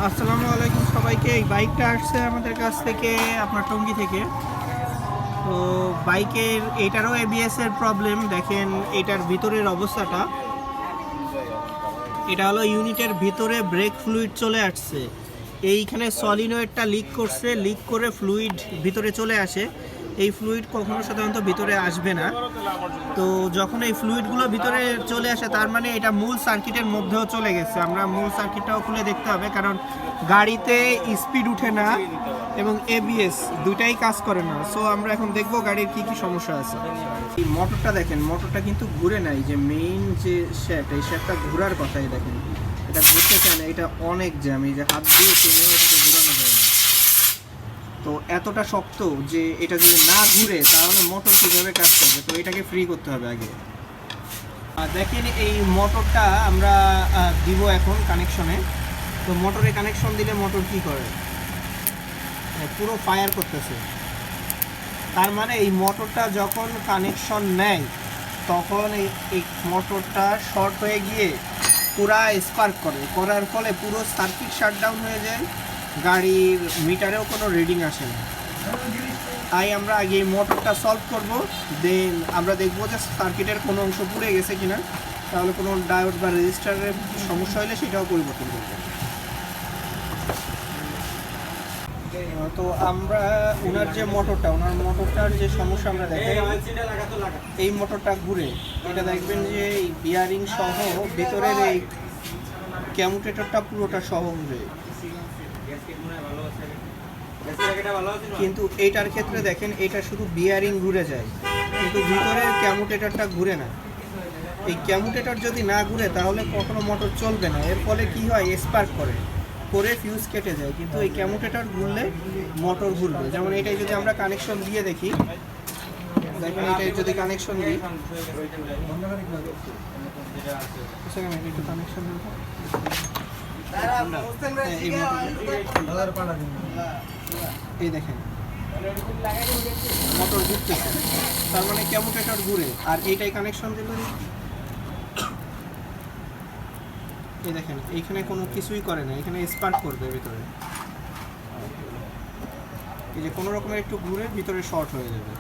আসসালামু আলাইকুম সবাইকে। এই বাইকটা আসছে আমাদের কাছ থেকে আপনার টঙ্গী থেকে। তো বাইকের এটারও এবিএস এর প্রবলেম দেখেন, এটার ভিতরের অবস্থাটা। এটা হলো ইউনিটের ভিতরে ব্রেক ফ্লুইড চলে আসছে। এইখানে সলিনয়েডটা লিক করছে, লিক করে ফ্লুইড ভিতরে চলে আসে। এই ফ্লুইড কখনো সাধারণত ভিতরে আসবে না। তো যখন এই ফ্লুইডগুলো ভিতরে চলে আসে তার মানে এটা মূল সার্কিটের মধ্যেও চলে গেছে। আমরা মূল সার্কিটটাও খুলে দেখতে হবে, কারণ গাড়িতে স্পিড উঠে না এবং এবিএস দুইটাই কাজ করে না। সো আমরা এখন দেখবো গাড়ির কি কি সমস্যা আছে। এই মোটরটা দেখেন, মোটরটা কিন্তু ঘুরে নাই। যে মেইন যে শ্যাফট, এই শ্যাফটটা ঘোরার কথাই দেখেন, এটা ঘুরতে চায় না। এটা অনেক জ্যাম, এই যে হাত দিয়ে টেনে এটাকে ঘুরানো যায় না। তো এতটা শক্ত যে এটা যদি না ঘুরে তাহলে মোটর কীভাবে কাজ করবে। তো এটাকে ফ্রি করতে হবে আগে। দেখেন এই মোটরটা আমরা দিব এখন কানেকশনে। তো মোটরে কানেকশন দিলে মোটর কি করে, পুরো ফায়ার করতেছে। তার মানে এই মোটরটা যখন কানেকশন নেয় তখন এই মোটরটা শর্ট হয়ে গিয়ে পুরা স্পার্ক করার ফলে পুরো সার্কিট শাটডাউন হয়ে যায়, গাড়ির মিটারেও কোনো রিডিং আসে না। তাই আমরা আগে এই মোটরটা সলভ করব, দেন আমরা দেখব যে সার্কিটের কোনো অংশ পুড়ে গেছে কিনা। তাহলে কোনো ডায়োড বা রেজিস্টারের সমস্যা হলে সেটাও পরিবর্তন করব। তো আমরা ওনার মোটরটার যে সমস্যা আমরা দেখাই, এই মোটরটা ঘুরে এটা দেখবেন যে এই বিয়ারিং সহ ভিতরের এই ক্যামুটেটরটা পুরোটা সহ ঘুরে। কিন্তু এইটার ক্ষেত্রে দেখেন, এটা শুধু বিয়ারিং ঘুরে যায় কিন্তু ভিতরের ক্যামুটেটরটা ঘুরে না। এই ক্যামুটেটর যদি না ঘুরে তাহলে কখনো মোটর চলবে না। এর ফলে কি হয়, স্পার্ক করে ফিউজ কেটে যায়। কিন্তু এই ক্যামুটেটর ঘুরলে মোটর ঘুরবে। যেমন এটাই যদি আমরা কানেকশন দিয়ে দেখি, দেখেন এটাই যদি কানেকশন দিই, একটু কানেকশন এই দেখেন মোটর ঘুরতেছে, তার মানে ক্যামুটেটর ঘুরে। আর এইটাই কানেকশন দিলে এই দেখেন এইখানে কোনো কিছুই করে না, এখানে স্পার্ক করবে ভিতরে। এই যে কোনো রকমের একটু ঘুরে ভিতরে শর্ট হয়ে যাবে।